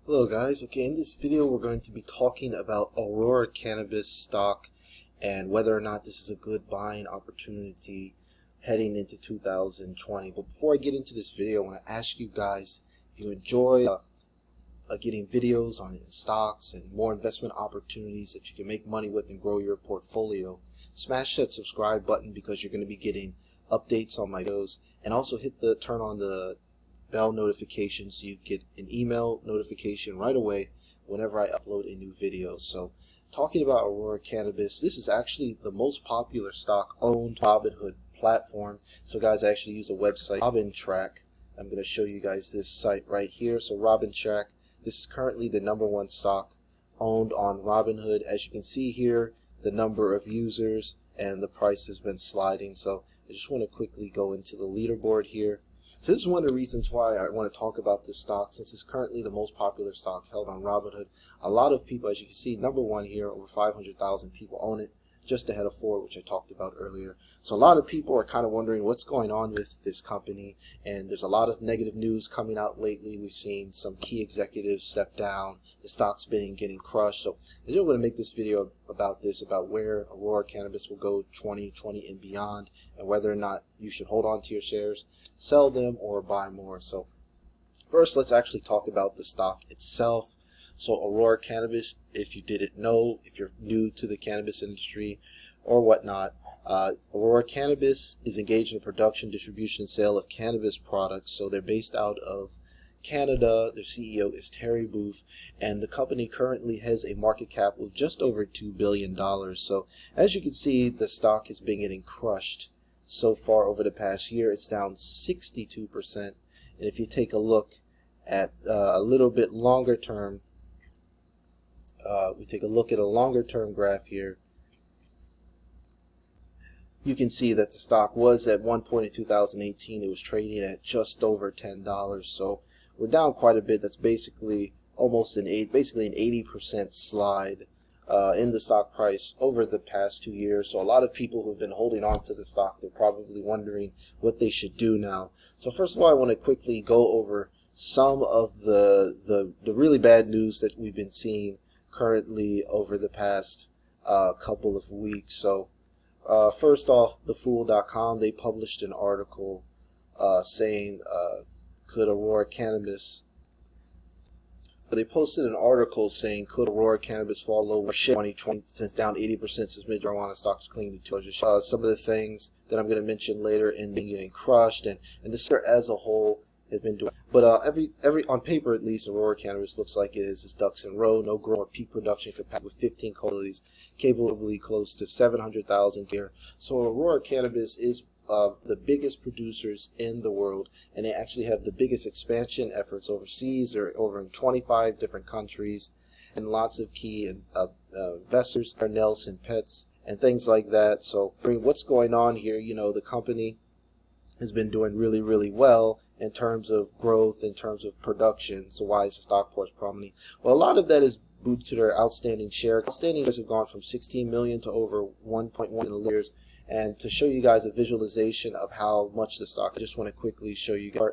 Hello guys, okay, in this video we're going to be talking about Aurora Cannabis stock and whether or not this is a good buying opportunity heading into 2020. But before I get into this video, I want to ask you guys if you enjoy getting videos on stocks and more investment opportunities that you can make money with and grow your portfolio. Smash that subscribe button because you're going to be getting updates on my videos, and also turn on the bell notification so you get an email notification right away whenever I upload a new video. So talking about Aurora Cannabis, this is actually the most popular stock owned Robinhood platform. So guys, I actually use a website, RobinTrack. I'm going to show you guys this site right here. So RobinTrack, this is currently the #1 stock owned on Robinhood. As you can see here, the number of users and the price has been sliding. So I just want to quickly go into the leaderboard here. So this is one of the reasons why I want to talk about this stock, since it's currently the most popular stock held on Robinhood. A lot of people, as you can see, #1 here, over 500,000 people own it, just ahead of Ford, which I talked about earlier. So a lot of people are kind of wondering what's going on with this company, and there's a lot of negative news coming out lately. We've seen some key executives step down. The stock's been getting crushed. So I just want to make this video about this, about where Aurora Cannabis will go 2020 and beyond, and whether or not you should hold on to your shares, sell them, or buy more. So first, let's actually talk about the stock itself. So Aurora Cannabis, if you didn't know, if you're new to the cannabis industry or whatnot, Aurora Cannabis is engaged in the production, distribution, and sale of cannabis products. So they're based out of Canada. Their CEO is Terry Booth, and the company currently has a market cap of just over $2 billion. So as you can see, the stock has been getting crushed so far over the past year. It's down 62%. And if you take a look at a little bit longer term, we take a look at a longer term graph here, you can see that the stock was at one point in 2018, it was trading at just over $10. So we're down quite a bit. That's basically almost an 80% slide in the stock price over the past 2 years. So a lot of people who've been holding on to the stock, they're probably wondering what they should do now. So first of all, I want to quickly go over some of the really bad news that we've been seeing currently over the past couple of weeks. So first off, thefool.com, they published an article saying could Aurora Cannabis, they posted an article saying could Aurora Cannabis fall lower 2020, since down 80% since mid-marijuana stocks clinging to some of the things that I'm going to mention later in getting crushed, and this sector as a whole has been doing. But every on paper at least, Aurora Cannabis looks like it is its ducks in a row. No growth or peak production capacity with 15 cultivars, capably close to 700,000 here. So Aurora Cannabis is the biggest producers in the world, and they actually have the biggest expansion efforts overseas. They're over in 25 different countries, and lots of key investors are Nelson Pets and things like that. So what's going on here? You know, the company has been doing really, really well in terms of growth, in terms of production. So why is the stock price prominent? Well, a lot of that is due to their outstanding share. Outstanding shares have gone from 16 million to over 1.1 million years. And to show you guys a visualization of how much the stock, I just want to quickly show you guys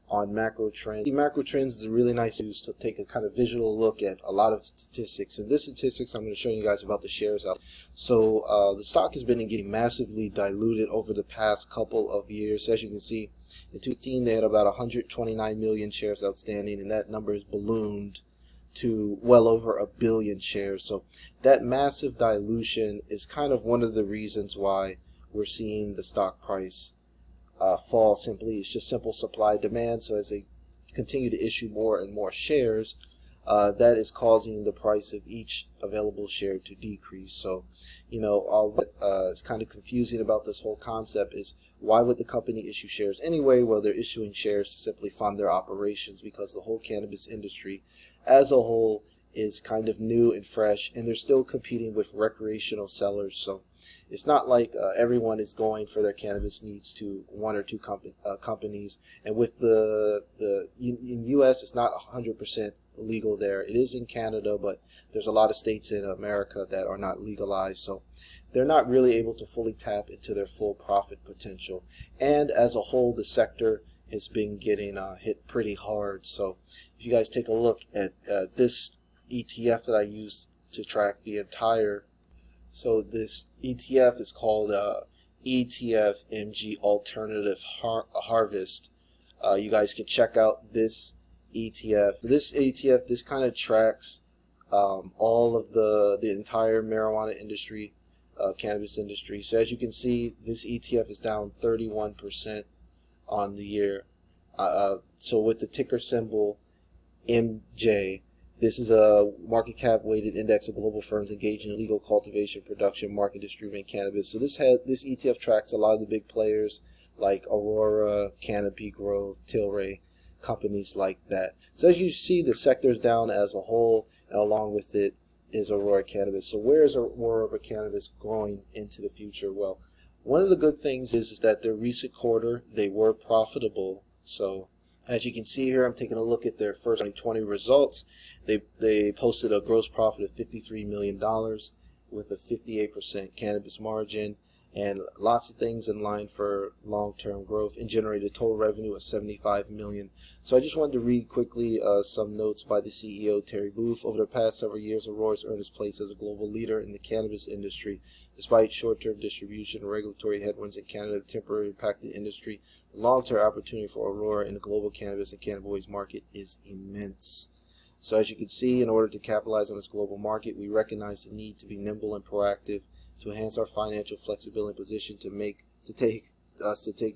on macro trends. The macro trends is a really nice use to take a kind of visual look at a lot of statistics. And this statistics, I'm going to show you guys about the shares out. So the stock has been getting massively diluted over the past couple of years. As you can see, in 2015 they had about 129 million shares outstanding, and that number has ballooned to well over 1 billion shares. So that massive dilution is kind of one of the reasons why we're seeing the stock price fall. Simply, it's just simple supply demand. So as they continue to issue more and more shares, that is causing the price of each available share to decrease. So, you know, what is kind of confusing about this whole concept is, why would the company issue shares anyway? Well, they're issuing shares to simply fund their operations, because the whole cannabis industry as a whole is kind of new and fresh, and they're still competing with recreational sellers. So it's not like everyone is going for their cannabis needs to one or two companies. And with in U.S., it's not 100% legal there. It is in Canada, but there's a lot of states in America that are not legalized. So they're not really able to fully tap into their full profit potential. And as a whole, the sector has been getting hit pretty hard. So if you guys take a look at this ETF that I use to track the entire, so this ETF is called ETF MG Alternative Harvest. You guys can check out this ETF. This ETF, this kind of tracks all of the entire marijuana industry, cannabis industry. So as you can see, this ETF is down 31% on the year. So with the ticker symbol MJ, this is a market cap weighted index of global firms engaged in illegal cultivation, production, market, distributing cannabis. So this ETF tracks a lot of the big players like Aurora, Cannabis Growth, Tilray, companies like that. So as you see, the sector is down as a whole, and along with it is Aurora Cannabis. So where is Aurora Cannabis growing into the future? Well, one of the good things is that their recent quarter, they were profitable. So as you can see here, I'm taking a look at their first 2020 results. They posted a gross profit of $53 million with a 58% cannabis margin, and lots of things in line for long-term growth, and generated total revenue of $75 million. So I just wanted to read quickly some notes by the CEO, Terry Booth. Over the past several years, Aurora has earned its place as a global leader in the cannabis industry. Despite short-term distribution and regulatory headwinds in Canada that temporarily impacted the industry, the long-term opportunity for Aurora in the global cannabis and cannabis market is immense. So as you can see, in order to capitalize on this global market, we recognize the need to be nimble and proactive to enhance our financial flexibility and position to take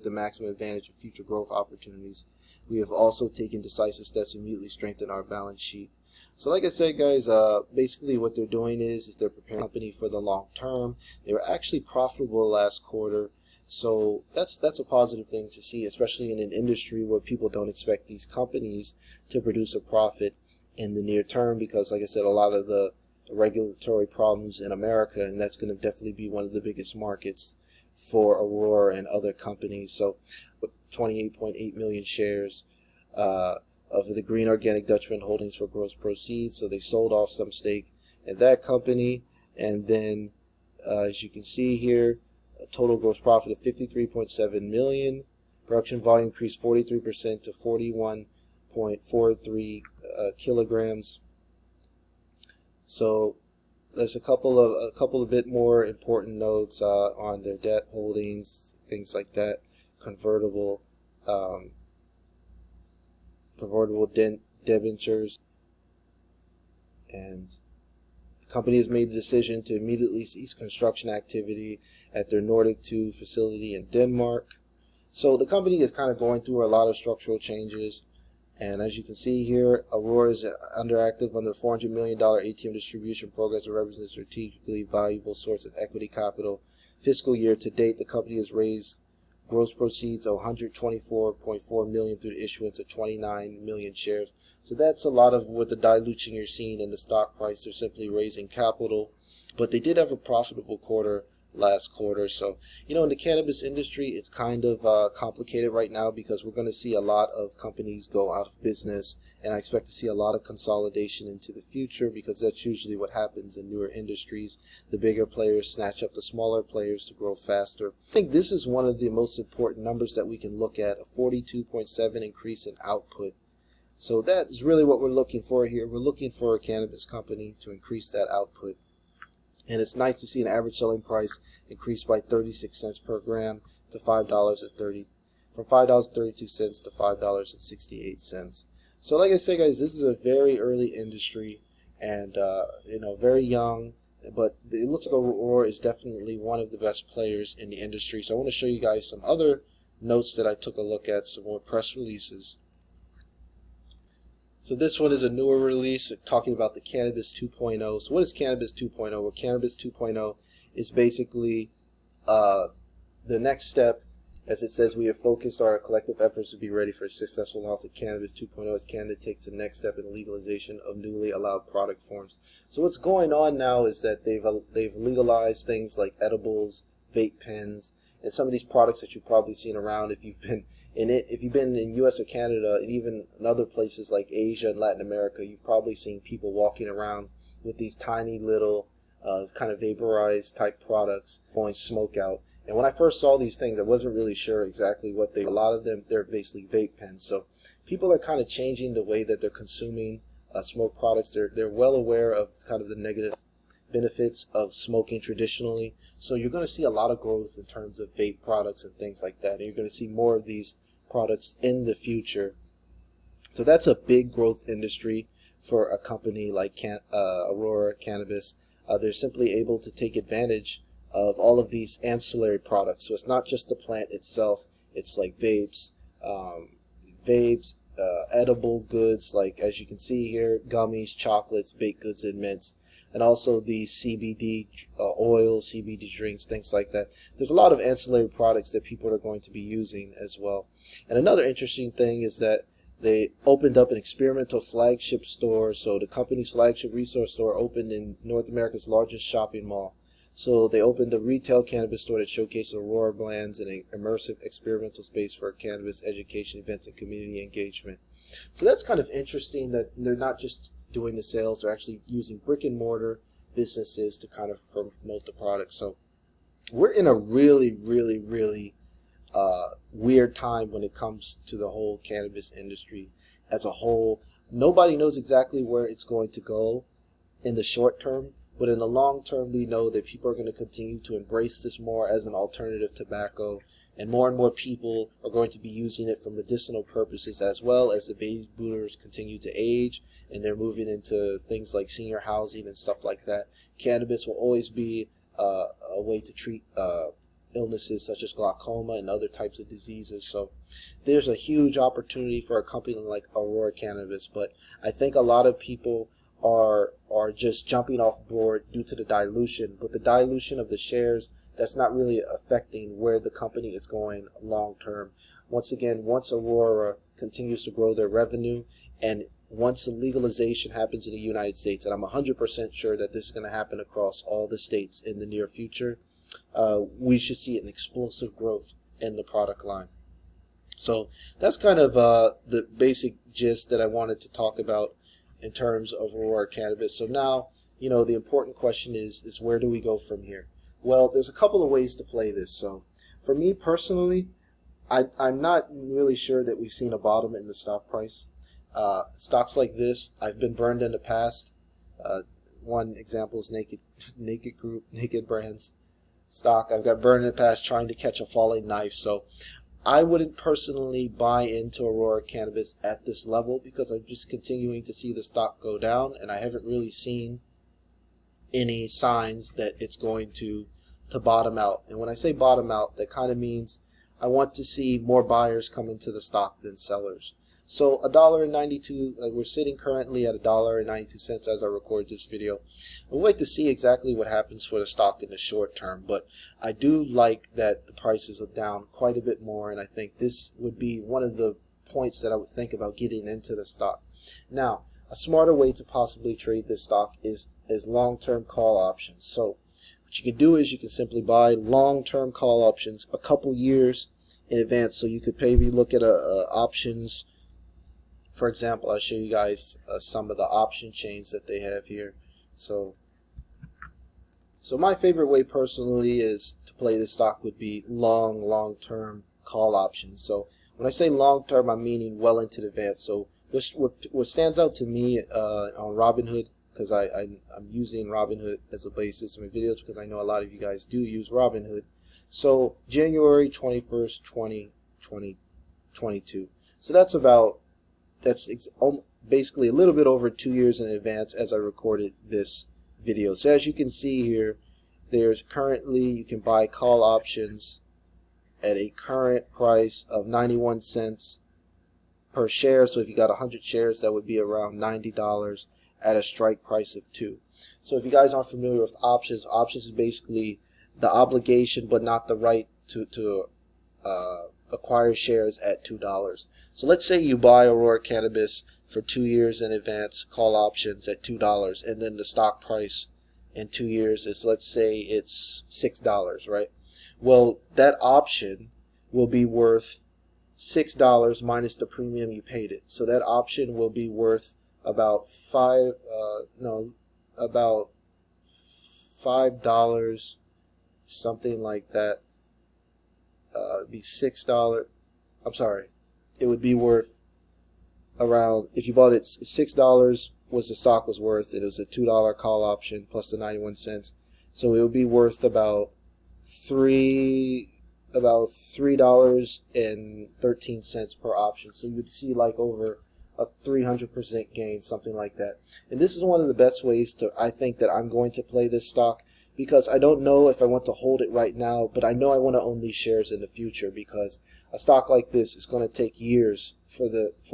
the maximum advantage of future growth opportunities. We have also taken decisive steps to immediately strengthen our balance sheet. So like I said, guys, basically what they're doing is they're preparing the company for the long term. They were actually profitable last quarter, so that's a positive thing to see, especially in an industry where people don't expect these companies to produce a profit in the near term, because like I said, a lot of the regulatory problems in America, and that's going to definitely be one of the biggest markets for Aurora and other companies. So with 28.8 million shares of the Green Organic Dutchman Holdings for gross proceeds, so they sold off some stake in that company, and then as you can see here, a total gross profit of 53.7 million. Production volume increased 43% to 41.43 kilograms. So there's a couple of bit more important notes on their debt holdings, things like that, convertible debentures, and the company has made the decision to immediately cease construction activity at their Nordic 2 facility in Denmark. So the company is kind of going through a lot of structural changes. And as you can see here, Aurora is active under $400 million ATM distribution programs that represent a strategically valuable source of equity capital. Fiscal year to date, the company has raised gross proceeds of $124.4 million through the issuance of 29 million shares. So that's a lot of what the dilution you're seeing in the stock price. They're simply raising capital, but they did have a profitable quarter last quarter. So, you know, in the cannabis industry, it's kind of complicated right now, because we're going to see a lot of companies go out of business, and I expect to see a lot of consolidation into the future, because that's usually what happens in newer industries. The bigger players snatch up the smaller players to grow faster. I think this is one of the most important numbers that we can look at, a 42.7 increase in output. So that is really what we're looking for here. We're looking for a cannabis company to increase that output. And it's nice to see an average selling price increase by 36 cents per gram to $5.32 to $5.68. So like I say, guys, this is a very early industry, and you know, very young, but it looks like Aurora is definitely one of the best players in the industry. So I want to show you guys some other notes that I took a look at, some more press releases. So this one is a newer release talking about the Cannabis 2.0. So what is Cannabis 2.0? Well, Cannabis 2.0 is basically the next step. As it says, we have focused our collective efforts to be ready for a successful launch of Cannabis 2.0 as Canada takes the next step in legalization of newly allowed product forms. So what's going on now is that they've legalized things like edibles, vape pens, and some of these products that you've probably seen around if you've been in US or Canada, and even in other places like Asia and Latin America. You've probably seen people walking around with these tiny little kind of vaporized type products blowing smoke out. And when I first saw these things, I wasn't really sure exactly what they were. A lot of them, they're basically vape pens. So people are kind of changing the way that they're consuming smoke products. They're well aware of kind of the negative benefits of smoking traditionally. So you're going to see a lot of growth in terms of vape products and things like that. And you're going to see more of these products in the future. So that's a big growth industry for a company like Aurora Cannabis. They're simply able to take advantage of all of these ancillary products. So it's not just the plant itself. It's like vapes, edible goods, like as you can see here, gummies, chocolates, baked goods, and mints, and also the CBD oil, CBD drinks, things like that. There's a lot of ancillary products that people are going to be using as well. And another interesting thing is that they opened up an experimental flagship store. So the company's flagship resource store opened in North America's largest shopping mall. So they opened a retail cannabis store that showcased Aurora blends in an immersive experimental space for cannabis education, events, and community engagement. So that's kind of interesting that they're not just doing the sales, they're actually using brick and mortar businesses to kind of promote the product. So we're in a really, really, really weird time when it comes to the whole cannabis industry as a whole. Nobody knows exactly where it's going to go in the short term, but in the long term, we know that people are going to continue to embrace this more as an alternative tobacco, and more people are going to be using it for medicinal purposes, as well as the baby boomers continue to age and they're moving into things like senior housing and stuff like that. Cannabis will always be a way to treat illnesses such as glaucoma and other types of diseases. So there's a huge opportunity for a company like Aurora Cannabis, but I think a lot of people are just jumping off board due to the dilution. But the dilution of the shares, that's not really affecting where the company is going long term. Once again, once Aurora continues to grow their revenue, and once the legalization happens in the United States, and I'm 100% sure that this is going to happen across all the states in the near future, we should see an explosive growth in the product line. So that's kind of the basic gist that I wanted to talk about in terms of Aurora Cannabis. So now, the important question is where do we go from here? Well, there's a couple of ways to play this. So for me personally, I'm not really sure that we've seen a bottom in the stock price. Stocks like this, I've been burned in the past. One example is Naked Brands stock. I've got burned in the past trying to catch a falling knife. So I wouldn't personally buy into Aurora Cannabis at this level because I'm just continuing to see the stock go down, and I haven't really seen any signs that it's going to bottom out. And when I say bottom out, that kind of means I want to see more buyers come into the stock than sellers. So $1.92, we're sitting currently at $1.92 as I record this video. I'd like to see exactly what happens for the stock in the short term, but I do like that the prices are down quite a bit more, and I think this would be one of the points that I would think about getting into the stock. Now, a smarter way to possibly trade this stock is long-term call options. So what you can do is you can simply buy long-term call options a couple years in advance. So you could maybe look at options. For example, I'll show you guys some of the option chains that they have here. So my favorite way personally is to play this stock would be long-term call options. So when I say long-term, I'm meaning well into the advance. So what stands out to me on Robinhood, because I'm using Robinhood as a basis in my videos because I know a lot of you guys do use Robinhood. So January 21st, 2022. So that's basically a little bit over 2 years in advance as I recorded this video. So as you can see here, there's currently, you can buy call options at a current price of 91 cents per share. So if you got 100 shares, that would be around $90 at a strike price of 2. So if you guys aren't familiar with options is basically the obligation but not the right to acquire shares at $2. So let's say you buy Aurora Cannabis for 2 years in advance, call options at $2, and then the stock price in 2 years is, let's say it's $6, right? Well, that option will be worth $6 minus the premium you paid it. So that option will be worth about about $5, something like that. It'd be $6. I'm sorry. It would be worth around, if you bought it $6 was the stock was worth, it was a $2 call option plus the 91 cents. So it would be worth about $3.13 per option. So you'd see like over a 300% gain, something like that. And this is one of the best ways to, I think, that I'm going to play this stock, because I don't know if I want to hold it right now, but I know I want to own these shares in the future, because a stock like this is going to take years for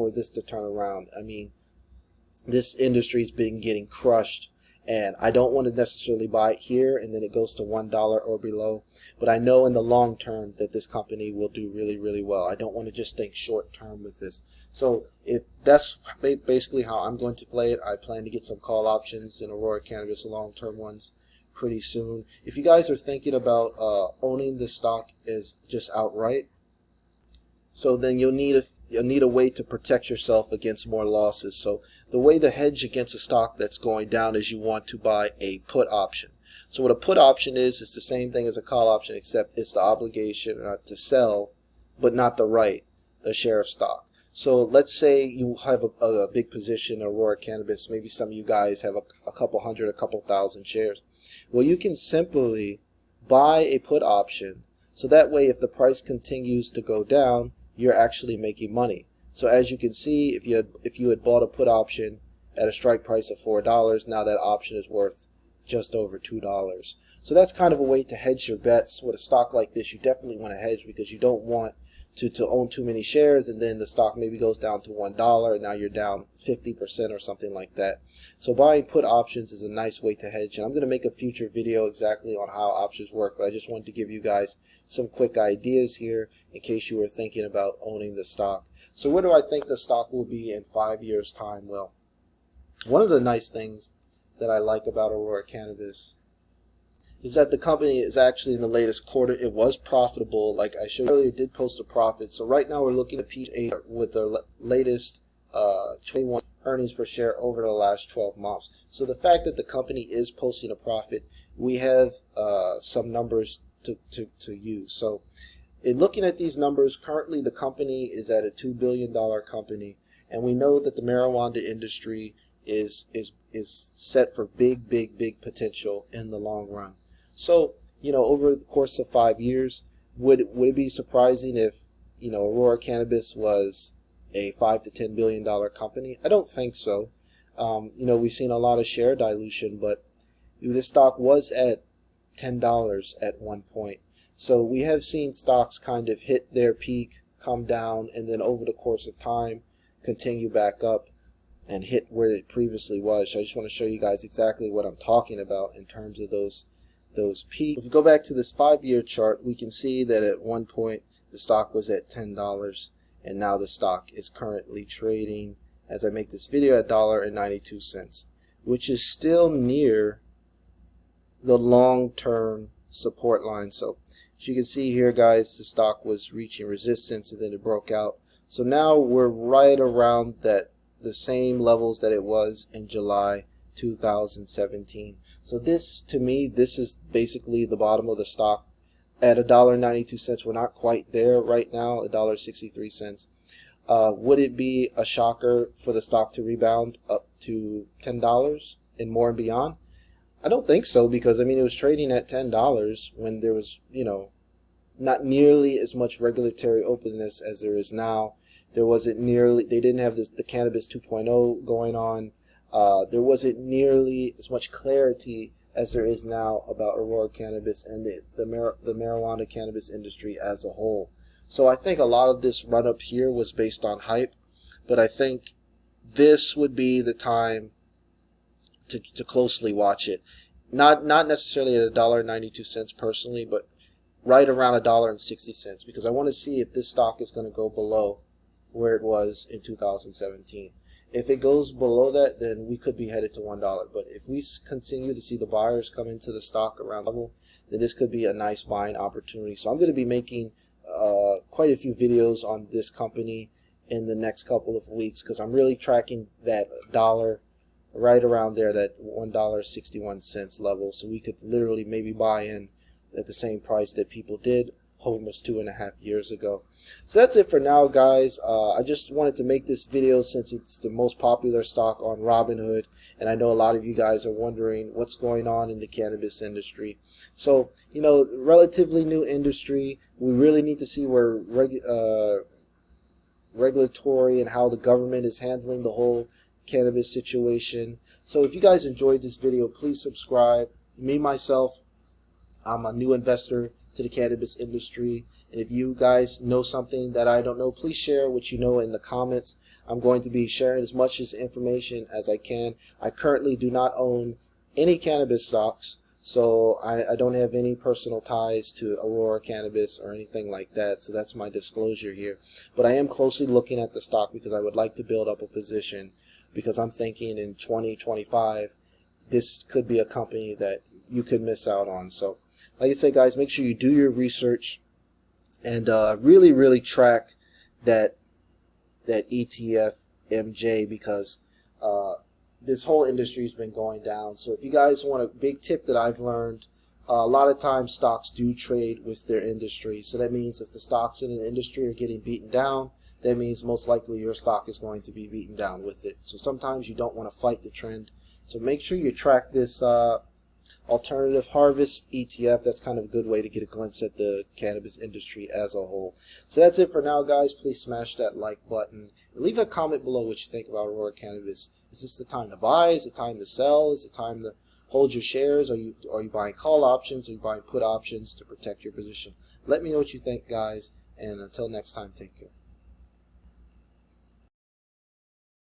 this to turn around. I mean, this industry's been getting crushed, and I don't want to necessarily buy it here and then it goes to $1 or below, but I know in the long term that this company will do really, really well. I don't want to just think short term with this. So if that's basically how I'm going to play it. I plan to get some call options in Aurora Cannabis, long-term ones, pretty soon. If you guys are thinking about owning the stock as just outright, so then you'll need a way to protect yourself against more losses. So the way to hedge against a stock that's going down is you want to buy a put option. So what a put option is, it's the same thing as a call option, except it's the obligation to sell, but not the right, a share of stock. So let's say you have a big position in Aurora Cannabis. Maybe some of you guys have a couple hundred, a couple thousand shares. Well, you can simply buy a put option, so that way if the price continues to go down, you're actually making money. So as you can see, if you had bought a put option at a strike price of $4, now that option is worth just over $2. So that's kind of a way to hedge your bets. With a stock like this, you definitely want to hedge, because you don't want to own too many shares and then the stock maybe goes down to $1 and now you're down 50% or something like that. So buying put options is a nice way to hedge, and I'm going to make a future video exactly on how options work, but I just wanted to give you guys some quick ideas here in case you were thinking about owning the stock. So where do I think the stock will be in 5 years time? Well, one of the nice things that I like about Aurora Cannabis is that the company is actually, in the latest quarter, it was profitable. Like I showed earlier, it did post a profit. So right now we're looking at P8 with the latest 21 earnings per share over the last 12 months. So the fact that the company is posting a profit, we have some numbers to use. So in looking at these numbers, currently the company is at a $2 billion company, and we know that the marijuana industry is set for big potential in the long run. So, over the course of 5 years, would it be surprising if, Aurora Cannabis was a $5 to $10 billion company? I don't think so. We've seen a lot of share dilution, but this stock was at $10 at one point. So we have seen stocks kind of hit their peak, come down, and then over the course of time, continue back up and hit where it previously was. So I just want to show you guys exactly what I'm talking about in terms of those peaks. If we go back to this 5-year chart, we can see that at one point the stock was at $10, and now the stock is currently trading, as I make this video, at $1.92, which is still near the long-term support line. So as you can see here, guys, the stock was reaching resistance and then it broke out. So now we're right around the same levels that it was in July 2017. So this, to me, this is basically the bottom of the stock at $1.92. We're not quite there right now, $1.63. Would it be a shocker for the stock to rebound up to $10 and more and beyond? I don't think so, because it was trading at $10 when there was, not nearly as much regulatory openness as there is now. There wasn't nearly, they didn't have the Cannabis 2.0 going on. There wasn't nearly as much clarity as there is now about Aurora Cannabis and the marijuana cannabis industry as a whole. So I think a lot of this run up here was based on hype, but I think this would be the time to closely watch it. Not necessarily at $1.92 personally, but right around $1.60, because I want to see if this stock is going to go below where it was in 2017. If it goes below that, then we could be headed to $1. But if we continue to see the buyers come into the stock around level, then this could be a nice buying opportunity. So I'm going to be making quite a few videos on this company in the next couple of weeks, because I'm really tracking that dollar right around there, that $1.61 level. So we could literally maybe buy in at the same price that people did, almost 2.5 years ago. So that's it for now, guys. I just wanted to make this video since it's the most popular stock on Robinhood, and I know a lot of you guys are wondering what's going on in the cannabis industry. So, you know, relatively new industry. We really need to see where regulatory and how the government is handling the whole cannabis situation. So if you guys enjoyed this video, please subscribe. Me, myself, I'm a new investor to the cannabis industry, and if you guys know something that I don't know, please share what you know in the comments. I'm going to be sharing as much information as I can. I currently do not own any cannabis stocks, so I don't have any personal ties to Aurora Cannabis or anything like that, so that's my disclosure here. But I am closely looking at the stock because I would like to build up a position, because I'm thinking in 2025 this could be a company that you could miss out on. So like I said, guys, make sure you do your research and really track that ETF MJ, because this whole industry has been going down. So if you guys want a big tip that I've learned, a lot of times stocks do trade with their industry. So that means if the stocks in an industry are getting beaten down, that means most likely your stock is going to be beaten down with it. So sometimes you don't want to fight the trend. So make sure you track this alternative harvest ETF. That's kind of a good way to get a glimpse at the cannabis industry as a whole. So that's it for now, guys. Please smash that like button. Leave a comment below what you think about Aurora Cannabis. Is this the time to buy? Is it time to sell? Is it time to hold your shares? Are you buying call options? Are you buying put options to protect your position? Let me know what you think, guys. And until next time, take care.